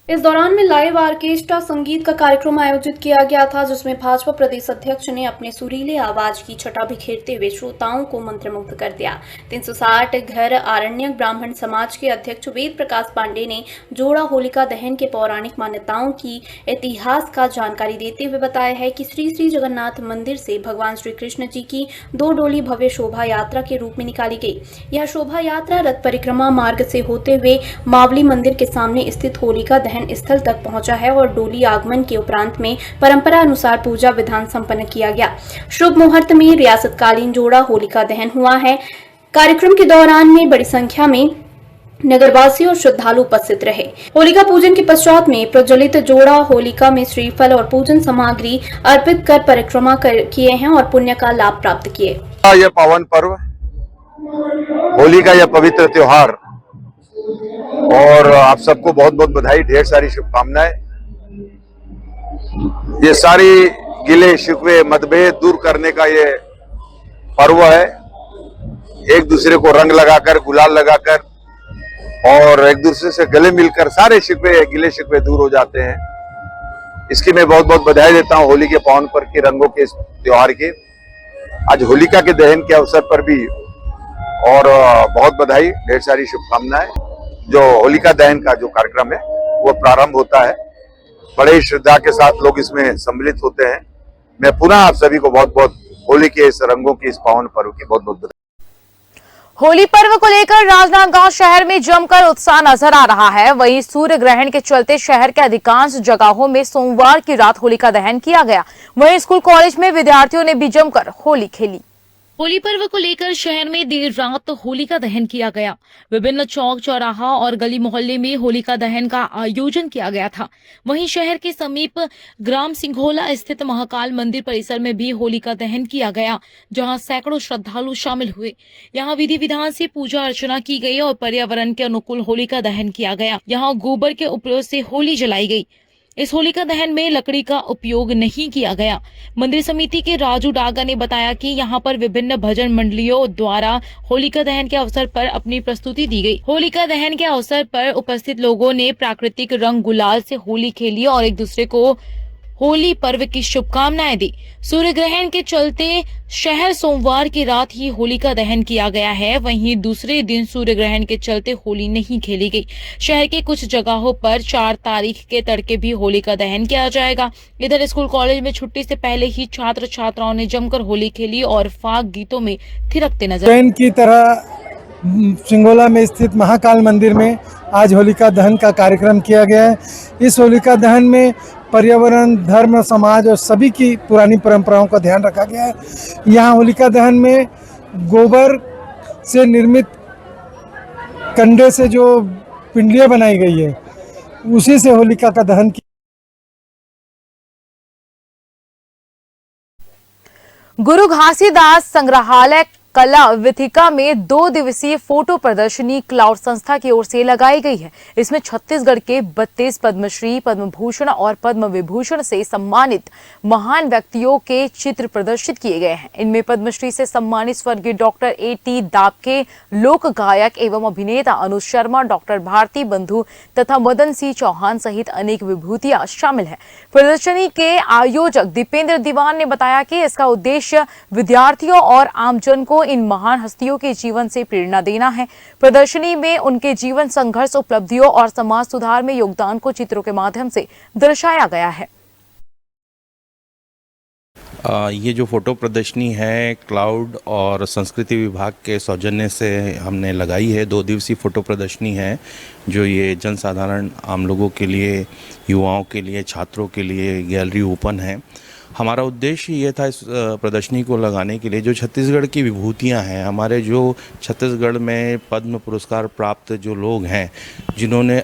इस दौरान में लाइव ऑर्केस्ट्रा संगीत का कार्यक्रम आयोजित किया गया था, जिसमें भाजपा प्रदेश अध्यक्ष ने अपने सुरीले आवाज की छटा बिखेरते हुए श्रोताओं को मंत्रमुग्ध कर दिया। 360 घर आरण्यक ब्राह्मण समाज के अध्यक्ष वेद प्रकाश पांडे ने जोड़ा होलिका दहन के पौराणिक मान्यताओं की इतिहास का जानकारी देते हुए बताया है कि श्री श्री जगन्नाथ मंदिर से भगवान श्री कृष्ण जी की 2 डोली भव्य शोभा यात्रा के रूप में निकाली गई। यह शोभा यात्रा रथ परिक्रमा मार्ग से होते हुए मावली मंदिर के सामने स्थित होलिका स्थल तक पहुंचा है और डोली आगमन के उपरांत में परंपरा अनुसार पूजा विधान संपन्न किया गया। शुभ मुहूर्त में रियासत कालीन जोड़ा होलिका दहन हुआ है। कार्यक्रम के दौरान में बड़ी संख्या में नगरवासी और श्रद्धालु उपस्थित रहे। होलिका पूजन के पश्चात में प्रज्वलित जोड़ा होलिका में श्रीफल और पूजन सामग्री अर्पित कर परिक्रमा किए हैं और पुण्य का लाभ प्राप्त किए। यह पावन पर्व होली का यह पवित्र त्योहार और आप सबको बहुत बहुत बधाई, ढेर सारी शुभकामनाएं। ये सारी गिले शिकवे मतभेद दूर करने का ये पर्व है। एक दूसरे को रंग लगाकर, गुलाल लगाकर और एक दूसरे से गले मिलकर सारे शिकवे गिले शिकवे दूर हो जाते हैं। इसकी मैं बहुत बहुत बधाई देता हूं होली के पावन पर्व के रंगों के इस त्योहार के। आज होलिका के दहन के अवसर पर भी और बहुत बधाई, ढेर सारी शुभकामनाएं। जो होलिका दहन का जो कार्यक्रम है वो प्रारंभ होता है, बड़े श्रद्धा के साथ लोग इसमें सम्मिलित होते हैं। मैं पुनः आप सभी को बहुत बहुत होली के इस रंगों की, इस पावन पर्व की बहुत बहुत बधाई। होली पर्व को लेकर राजनांदगांव शहर में जमकर उत्साह नजर आ रहा है। वहीं सूर्य ग्रहण के चलते शहर के अधिकांश जगहों में सोमवार की रात होलिका दहन किया गया। वहीं स्कूल कॉलेज में विद्यार्थियों ने भी जमकर होली खेली। होली पर्व को लेकर शहर में देर रात होलिका दहन किया गया। विभिन्न चौक चौराहा और गली मोहल्ले में होलिका दहन का आयोजन किया गया था। वहीं शहर के समीप ग्राम सिंघोला स्थित महाकाल मंदिर परिसर में भी होलिका दहन किया गया, जहां सैकड़ों श्रद्धालु शामिल हुए। यहां विधि विधान से पूजा अर्चना की गई और पर्यावरण के अनुकूल होलिका दहन किया गया। यहां गोबर के उपयोग से होली जलाई गई। इस होलिका दहन में लकड़ी का उपयोग नहीं किया गया। मंदिर समिति के राजू डागा ने बताया कि यहां पर विभिन्न भजन मंडलियों द्वारा होलिका दहन के अवसर पर अपनी प्रस्तुति दी गई। होलिका दहन के अवसर पर उपस्थित लोगों ने प्राकृतिक रंग गुलाल से होली खेली और एक दूसरे को होली पर्व की शुभकामनाएं दी। सूर्य ग्रहण के चलते शहर सोमवार की रात ही होलिका दहन किया गया है। वहीं दूसरे दिन सूर्य ग्रहण के चलते होली नहीं खेली गई। शहर के कुछ जगहों पर 4 तारीख के तड़के भी होलिका दहन किया जाएगा। इधर स्कूल कॉलेज में छुट्टी से पहले ही छात्र छात्राओं ने जमकर होली खेली और फाग गीतों में थिरकते नजर। ट्रेन की तरह सिंगोला में स्थित महाकाल मंदिर में आज होलिका दहन का कार्यक्रम किया गया है। इस होलिका दहन में पर्यावरण, धर्म, समाज और सभी की पुरानी परंपराओं का ध्यान रखा गया है। यहाँ होलिका दहन में गोबर से निर्मित कंडे से जो पिंडलियाँ बनाई गई है उसी से होलिका का दहन किया। गुरु घासीदास संग्रहालय कला विथिका में 2 दिवसीय फोटो प्रदर्शनी क्लाउड संस्था की ओर से लगाई गई है। इसमें छत्तीसगढ़ के 32 पद्मश्री, पद्म भूषण और पद्म विभूषण से सम्मानित महान व्यक्तियों के चित्र प्रदर्शित किए गए हैं। इनमें पद्मश्री से सम्मानित स्वर्गीय डॉक्टर A.T. दाबके, लोक गायक एवं अभिनेता अनुज शर्मा, डॉक्टर भारती बंधु तथा मदन सिंह चौहान सहित अनेक विभूतियां शामिल है। प्रदर्शनी के आयोजक दीपेंद्र दीवान ने बताया कि इसका उद्देश्य विद्यार्थियों और आमजन को इन महान हस्तियों के जीवन से प्रेरणा देना है। प्रदर्शनी में उनके जीवन, संघर्ष, उपलब्धियों और समाज सुधार में योगदान को चित्रों के माध्यम से दर्शाया गया है। ये जो फोटो प्रदर्शनी है क्लाउड और संस्कृति विभाग के सौजन्य से हमने लगाई है। 2 दिवसीय फोटो प्रदर्शनी है जो ये जनसाधारण आम लोगों के लिए, युवाओं के लिए, छात्रों के लिए गैलरी ओपन है। हमारा उद्देश्य ये था इस प्रदर्शनी को लगाने के लिए जो छत्तीसगढ़ की विभूतियां हैं, हमारे जो छत्तीसगढ़ में पद्म पुरस्कार प्राप्त जो लोग हैं, जिन्होंने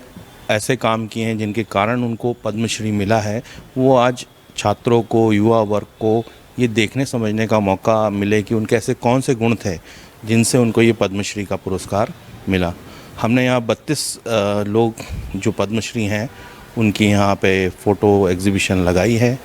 ऐसे काम किए हैं जिनके कारण उनको पद्मश्री मिला है, वो आज छात्रों को, युवा वर्ग को ये देखने समझने का मौका मिले कि उनके ऐसे कौन से गुण थे जिनसे उनको ये पद्मश्री का पुरस्कार मिला। हमने यहाँ 32 लोग जो पद्मश्री हैं उनकी यहाँ पे फ़ोटो एग्जीबिशन लगाई है।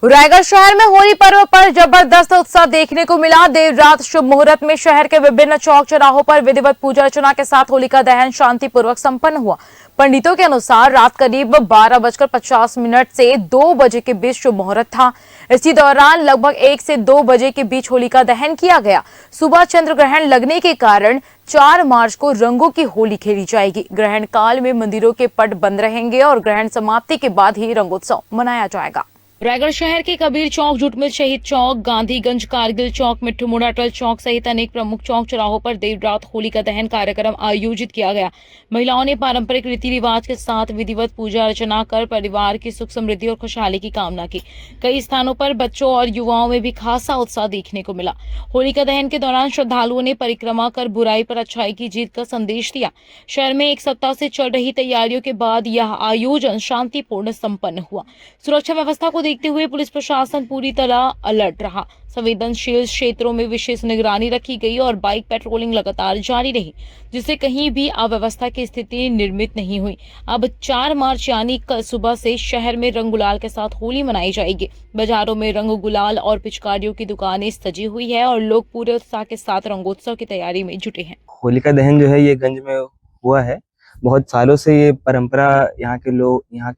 रायगढ़ शहर में होली पर्व पर जबरदस्त उत्साह देखने को मिला। देर रात शुभ मुहूर्त में शहर के विभिन्न चौक चौराहों पर विधिवत पूजा अर्चना के साथ होलिका दहन शांतिपूर्वक संपन्न हुआ। पंडितों के अनुसार रात करीब 12:50 से 2 बजे के बीच शुभ मुहूर्त था। इसी दौरान लगभग 1 से 2 बजे के बीच होलिका दहन किया गया। सुबह चंद्र ग्रहण लगने के कारण 4 मार्च को रंगों की होली खेली जाएगी। ग्रहण काल में मंदिरों के पट बंद रहेंगे और ग्रहण समाप्ति के बाद ही रंगोत्सव मनाया जाएगा। रायगढ़ शहर के कबीर चौक, जुटमिल शहीद चौक, गांधीगंज, कारगिल चौक, मिट्ठू मुड़ा अटल चौक सहित अनेक प्रमुख चौक चौराहों पर देर रात होली का दहन कार्यक्रम आयोजित किया गया। महिलाओं ने पारंपरिक रीति रिवाज के साथ विधिवत पूजा अर्चना कर परिवार की सुख समृद्धि और खुशहाली की कामना की। कई स्थानों पर बच्चों और युवाओं में भी खासा उत्साह देखने को मिला। होलिका दहन के दौरान श्रद्धालुओं ने परिक्रमा कर बुराई पर अच्छाई की जीत का संदेश दिया। शहर में 1 सप्ताह से चल रही तैयारियों के बाद यह आयोजन शांतिपूर्ण संपन्न हुआ। सुरक्षा व्यवस्था को देखते हुए पुलिस प्रशासन पूरी तरह अलर्ट रहा। संवेदनशील क्षेत्रों में विशेष निगरानी रखी गई और बाइक पेट्रोलिंग लगातार जारी रही, जिससे कहीं भी अव्यवस्था की स्थिति निर्मित नहीं हुई। अब 4 मार्च यानी कल सुबह से शहर में रंग गुलाल के साथ होली मनाई जाएगी। बाजारों में रंग गुलाल और पिचकारियों की दुकानें सजी हुई है और लोग पूरे उत्साह के साथ रंगोत्सव की तैयारी में जुटे हैं। होलिका दहन जो है ये गंज में हुआ है। बहुत सालों से ये परंपरा यहाँ के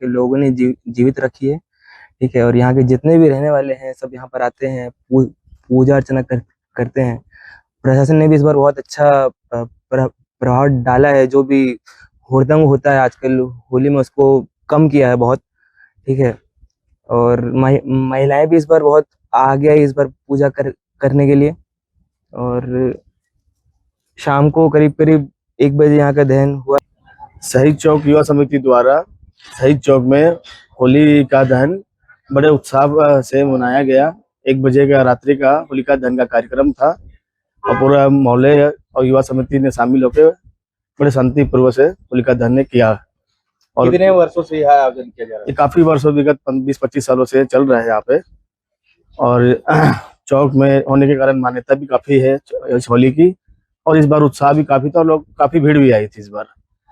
लोगों ने जीवित रखी है। ठीक है, और यहाँ के जितने भी रहने वाले हैं सब यहाँ पर आते हैं, पूजा अर्चना करते हैं। प्रशासन ने भी इस बार बहुत अच्छा प्रभाव डाला है। जो भी हुड़दंग होता है आजकल होली में उसको कम किया है बहुत। ठीक है, और महिलाएं भी इस बार बहुत आगे आई इस बार पूजा करने के लिए। और शाम को करीब 1 बजे यहाँ का दहन हुआ। शहीद चौक युवा समिति द्वारा शहीद चौक में होली का दहन बड़े उत्साह से मनाया गया। 1 बजे का रात्रि का होलिका दहन का कार्यक्रम था और पूरा मोहल्ले और युवा समिति ने शामिल होकर बड़े शांतिपूर्वक से होलिका दहन किया। और कितने वर्षों से यह आयोजन किया जा रहा है? ये काफी वर्षों, विगत 20-25 सालों से चल रहा है यहाँ पे। और चौक में होने के कारण मान्यता भी काफी है इस होली की, और इस बार उत्साह भी काफी था। लोग काफी भीड़ भी आई थी इस बार।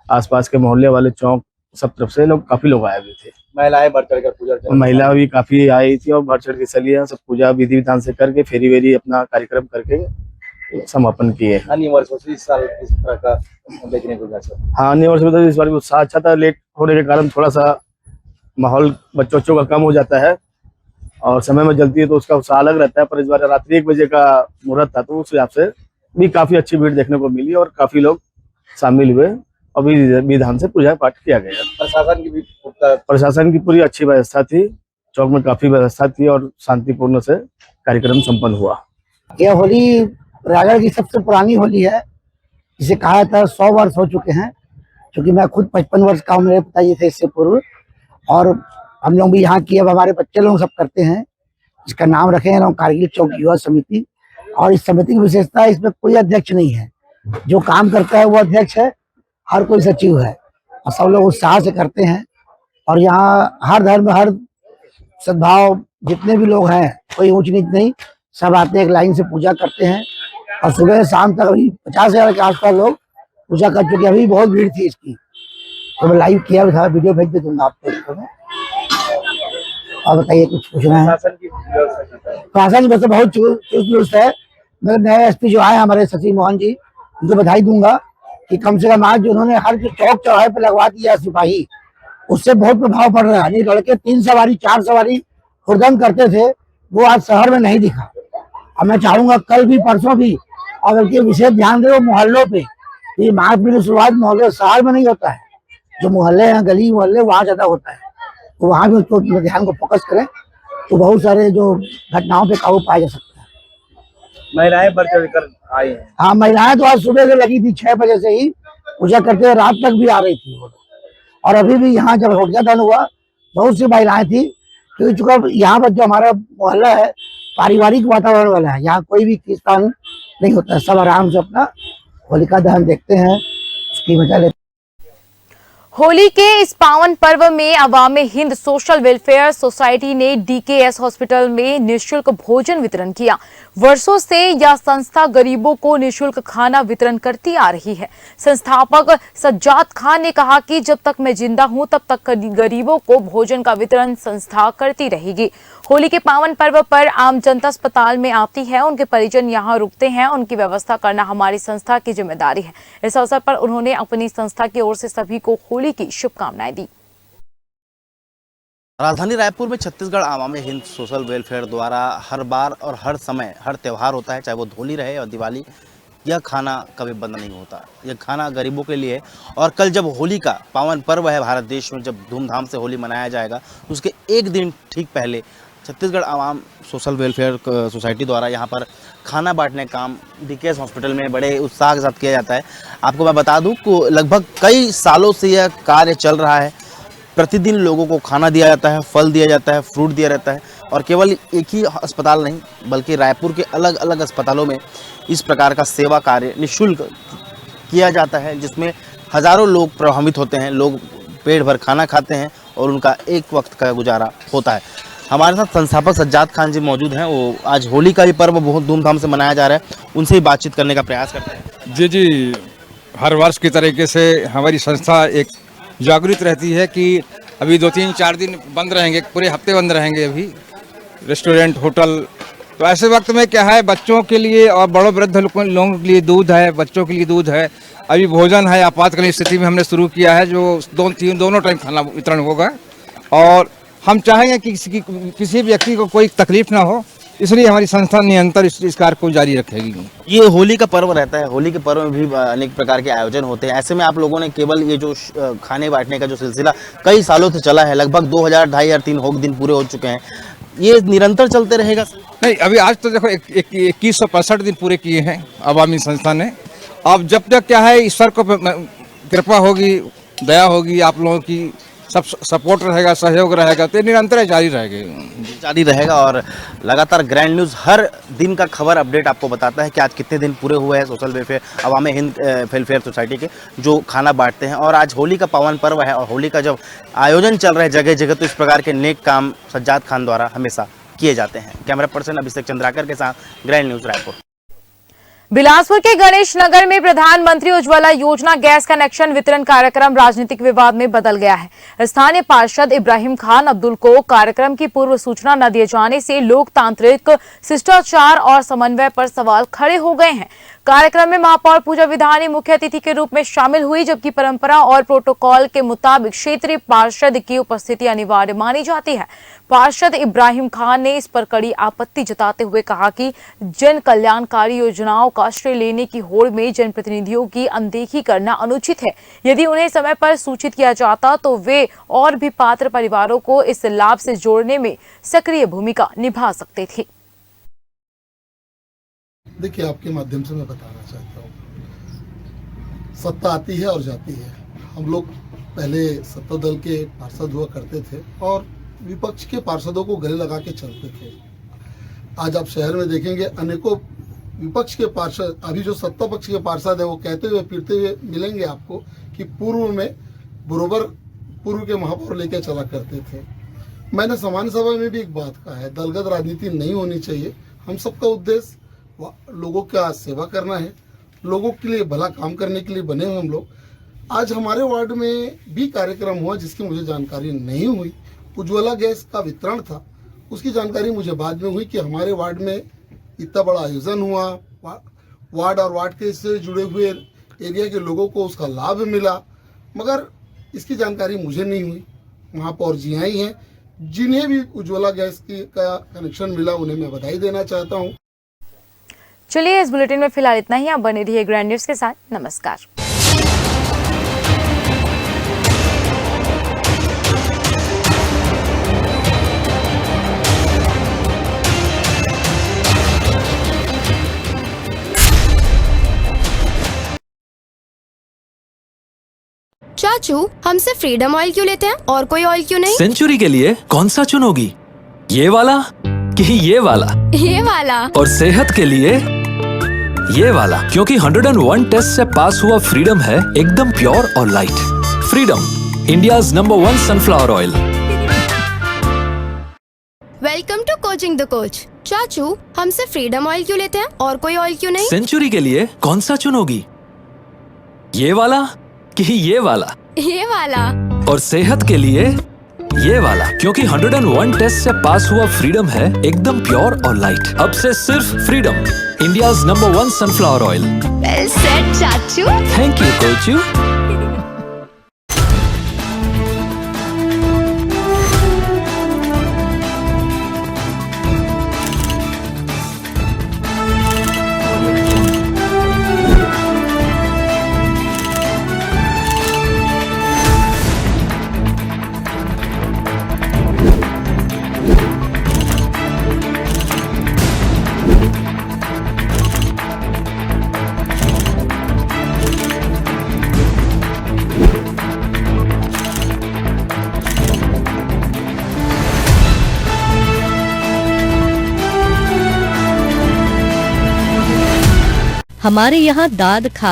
आसपास के मोहल्ले वाले चौक सब तरफ से काफी लोग आए हुए थे। महिलाएं बढ़ चढ़ कर पूजा अर्चना, महिला भी काफी आई थी और बढ़ चढ़ के चलिए सब पूजा विधि विधान से करके फेरी वेरी अपना कार्यक्रम करके समापन किए। अन्य वर्षों से इस साल इस तरह का देखने को मिला। हाँ, अन्य वर्ष में तो इस बार भी उत्साह अच्छा था। लेट होने के कारण थोड़ा सा माहौल बच्चों का कम हो जाता है और समय में जल्दी है तो उसका उत्साह अलग रहता है। पर इस बार रात्रि 1 बजे का मुहूर्त था तो उस हिसाब से भी काफी अच्छी भीड़ देखने को मिली और काफी लोग शामिल हुए और विधान से पूजा पाठ किया गया। प्रशासन की पूरी अच्छी व्यवस्था थी। चौक में काफी व्यवस्था थी और शांतिपूर्ण से कार्यक्रम संपन्न हुआ। यह होली रायगढ़ की सबसे पुरानी होली है। जिसे कहा था 100 वर्ष हो चुके हैं, क्योंकि मैं खुद 55 वर्ष का हूँ, मेरे पिताजी थे इससे पूर्व, और हम लोग भी यहाँ किए। अब हमारे बच्चे लोग सब करते हैं। इसका नाम रखे हैं कारगिल चौक युवा समिति। और इस समिति की विशेषता है, इसमें कोई अध्यक्ष नहीं है, जो काम करता है वो अध्यक्ष है, हर कोई सचिव है और सब लोग उत्साह से करते हैं। और यहाँ हर धर्म, हर सद्भाव, जितने भी लोग हैं, कोई ऊंच नीच नहीं, सब आते हैं, एक लाइन से पूजा करते हैं और सुबह से शाम तक अभी 50,000 के आसपास लोग पूजा कर चुके। अभी बहुत भीड़ थी इसकी, तो मैं लाइव किया भी था, वीडियो भेज दूंगा आपको। और बताइए, कुछ पूछना है? प्रशासन वैसे बहुत चुस्त है। मेरे नए एसपी जो आए हमारे शशि मोहन जी, उनको बधाई दूंगा कि कम से कम आज जो उन्होंने हर चौक चौराहे पे लगवा दिया सिपाही, उससे बहुत प्रभाव पड़ रहा है। लड़के 3 सवारी 4 सवारी हुड़दंग करते थे, वो आज शहर में नहीं दिखा। अब मैं चाहूंगा कल भी, परसों भी, और बल्कि विशेष ध्यान दे वो मोहल्लों पे। ये मारपीट की शुरुआत मोहल्ले, शहर में नहीं होता है, जो मोहल्ले हैं, गली मोहल्ले, वहाँ ज्यादा होता है, तो वहाँ भी उसको ध्यान को फोकस करें, तो बहुत सारे जो घटनाओं पे काबू पाया जा सकता है। महिलाएं बढ़ चढ़ कर आई हैं। हाँ, महिलाएं तो आज सुबह से लगी थी, 6 बजे से ही पूजा करते हुए रात तक भी आ रही थी वो। और अभी भी यहाँ जब होलिका दहन हुआ, बहुत सी महिलाएं थी, क्योंकि चूंकि यहाँ पर जो हमारा मोहल्ला है पारिवारिक वातावरण वाला है, यहाँ कोई भी खींचतान नहीं होता है, सब आराम से अपना होलिका दहन देखते हैं, उसकी मजा लेते हैं। होली के इस पावन पर्व में अवामे हिंद सोशल वेलफेयर सोसाइटी ने डीकेएस हॉस्पिटल में निःशुल्क भोजन वितरण किया। वर्षों से यह संस्था गरीबों को निःशुल्क खाना वितरण करती आ रही है। संस्थापक सज्जाद खान ने कहा कि जब तक मैं जिंदा हूं तब तक गरीबों को भोजन का वितरण संस्था करती रहेगी। होली के पावन पर्व पर आम जनता अस्पताल में आती है, उनके परिजन यहाँ रुकते हैं, उनकी व्यवस्था करना हमारी संस्था की जिम्मेदारी है। इस अवसर पर उन्होंने अपनी संस्था की ओर से सभी को होली की शुभकामनाएं दी। राजधानी रायपुर में छत्तीसगढ़ अवामी हिंद सोशल वेलफेयर द्वारा हर बार और हर समय हर त्यौहार होता है, चाहे वो होली रहे और दिवाली, यह खाना कभी बंद नहीं होता। यह खाना गरीबों के लिए, और कल जब होली का पावन पर्व है भारत देश में, जब धूमधाम से होली मनाया जाएगा, उसके एक दिन ठीक पहले छत्तीसगढ़ अवाम सोशल वेलफेयर सोसाइटी द्वारा यहाँ पर खाना बांटने का काम डीकेएस हॉस्पिटल में बड़े उत्साह के साथ किया जाता है। आपको मैं बता दूं कि लगभग कई सालों से यह कार्य चल रहा है। प्रतिदिन लोगों को खाना दिया जाता है, फल दिया जाता है, फ्रूट दिया जाता है, और केवल एक ही अस्पताल नहीं बल्कि रायपुर के अलग अलग अस्पतालों में इस प्रकार का सेवा कार्य निःशुल्क किया जाता है, जिसमें हज़ारों लोग प्रभावित होते हैं, लोग पेट भर खाना खाते हैं और उनका एक वक्त का गुजारा होता है। हमारे साथ संस्थापक सज्जाद खान जी मौजूद हैं। वो आज होली का भी पर्व बहुत धूमधाम से मनाया जा रहा है, उनसे ही बातचीत करने का प्रयास करते हैं। जी, हर वर्ष की तरीके से हमारी संस्था एक जागृत रहती है कि अभी 2-3-4 दिन बंद रहेंगे, पूरे हफ्ते बंद रहेंगे अभी रेस्टोरेंट, होटल। तो ऐसे वक्त में क्या है, बच्चों के लिए और बड़े वृद्ध लोगों के लिए दूध है, बच्चों के लिए दूध है, अभी भोजन है। आपातकालीन स्थिति में हमने शुरू किया है, जो दोनों टाइम खाना वितरण होगा, और हम चाहेंगे कि किसी व्यक्ति को कोई तकलीफ ना हो, इसलिए हमारी संस्था निरंतर इस कार्य को जारी रखेगी। ये होली का पर्व रहता है, होली के पर्व में भी अनेक प्रकार के आयोजन होते हैं। ऐसे में आप लोगों ने केवल ये जो खाने बांटने का जो सिलसिला कई सालों से चला है, लगभग 2000, 2500, 3 दिन पूरे हो चुके हैं, ये निरंतर चलते रहेगा? नहीं, अभी आज तो देखो 2165 दिन पूरे किए हैं अवामी संस्था ने। अब जब तक क्या है, ईश्वर को कृपा होगी, दया होगी, आप लोगों की सब सपोर्ट रहेगा, सहयोग रहेगा, तो निरंतर जारी रहेगा। और लगातार ग्रैंड न्यूज़ हर दिन का खबर अपडेट आपको बताता है कि आज कितने दिन पूरे हुए हैं सोशल वेलफेयर अवामी हिंद वेलफेयर सोसाइटी के जो खाना बांटते हैं। और आज होली का पावन पर्व है और होली का जब आयोजन चल रहा है जगह जगह, तो इस प्रकार के नेक काम सज्जाद खान द्वारा हमेशा किए जाते हैं। कैमरा पर्सन अभिषेक चंद्राकर के साथ ग्रैंड न्यूज़ रायपुर। बिलासपुर के गणेश नगर में प्रधानमंत्री उज्ज्वला योजना गैस कनेक्शन वितरण कार्यक्रम राजनीतिक विवाद में बदल गया है। स्थानीय पार्षद इब्राहिम खान अब्दुल को कार्यक्रम की पूर्व सूचना न दिए जाने से लोकतांत्रिक शिष्टाचार और समन्वय पर सवाल खड़े हो गए हैं। कार्यक्रम में महापौर पूजा विधानी मुख्य अतिथि के रूप में शामिल हुई, जबकि परंपरा और प्रोटोकॉल के मुताबिक क्षेत्रीय पार्षद की उपस्थिति अनिवार्य मानी जाती है। पार्षद इब्राहिम खान ने इस पर कड़ी आपत्ति जताते हुए कहा कि जन कल्याणकारी योजनाओं का श्रेय लेने की होड़ में जनप्रतिनिधियों की अनदेखी करना अनुचित है। यदि उन्हें समय पर सूचित किया जाता तो वे और भी पात्र परिवारों को इस लाभ से जोड़ने में सक्रिय भूमिका निभा सकते थे। देखिए, आपके माध्यम से मैं बताना चाहता हूँ, सत्ता आती है और जाती है। हम लोग पहले सत्ता दल के पार्षद हुआ करते थे और विपक्ष के पार्षदों को गले लगा के चलते थे। आज आप शहर में देखेंगे अनेकों विपक्ष के पार्षद, अभी जो सत्ता पक्ष के पार्षद है, वो कहते हुए फिरते हुए मिलेंगे आपको कि पूर्व में बरोबर पूर्व के महापौर लेके चला करते थे। मैंने सामान्य सभा में भी एक बात कहा है, दलगत राजनीति नहीं होनी चाहिए। हम सबका उद्देश्य लोगों का सेवा करना है, लोगों के लिए भला काम करने के लिए बने हुए हम लोग। आज हमारे वार्ड में भी कार्यक्रम हुआ जिसकी मुझे जानकारी नहीं हुई। उज्ज्वला गैस का वितरण था, उसकी जानकारी मुझे बाद में हुई कि हमारे वार्ड में इतना बड़ा आयोजन हुआ। वार्ड और वार्ड के से जुड़े हुए एरिया के लोगों को उसका लाभ मिला, मगर इसकी जानकारी मुझे नहीं हुई। महापौर जी आई हैं, जिन्हें भी उज्ज्वला गैस का कनेक्शन मिला, उन्हें मैं बधाई देना चाहता हूँ। चलिए, इस बुलेटिन में फिलहाल इतना ही। आप बने रहिए ग्रैंड न्यूज के साथ। नमस्कार। चाचू, हम सिर्फ फ्रीडम ऑयल क्यों लेते हैं और कोई ऑयल क्यों नहीं? सेंचुरी के लिए कौन सा चुनोगी, ये वाला कि ये वाला? ये वाला। और सेहत के लिए ये वाला, क्योंकि 101 टेस्ट से पास हुआ फ्रीडम है एकदम प्योर और light. Freedom, India's number 1 sunflower oil. Welcome to coaching the coach. चाचू, हम सिर्फ फ्रीडम ऑयल क्यों लेते हैं और कोई ऑयल क्यों नहीं? सेंचुरी के लिए कौन सा चुनोगी, ये वाला कि ये वाला? ये वाला। और सेहत के लिए ये वाला, क्योंकि 101 टेस्ट से पास हुआ फ्रीडम है एकदम प्योर और लाइट। अब से सिर्फ Freedom, India's number 1 sunflower oil. Well said चाचू। थैंक यू कोचू। हमारे यहाँ दाद खा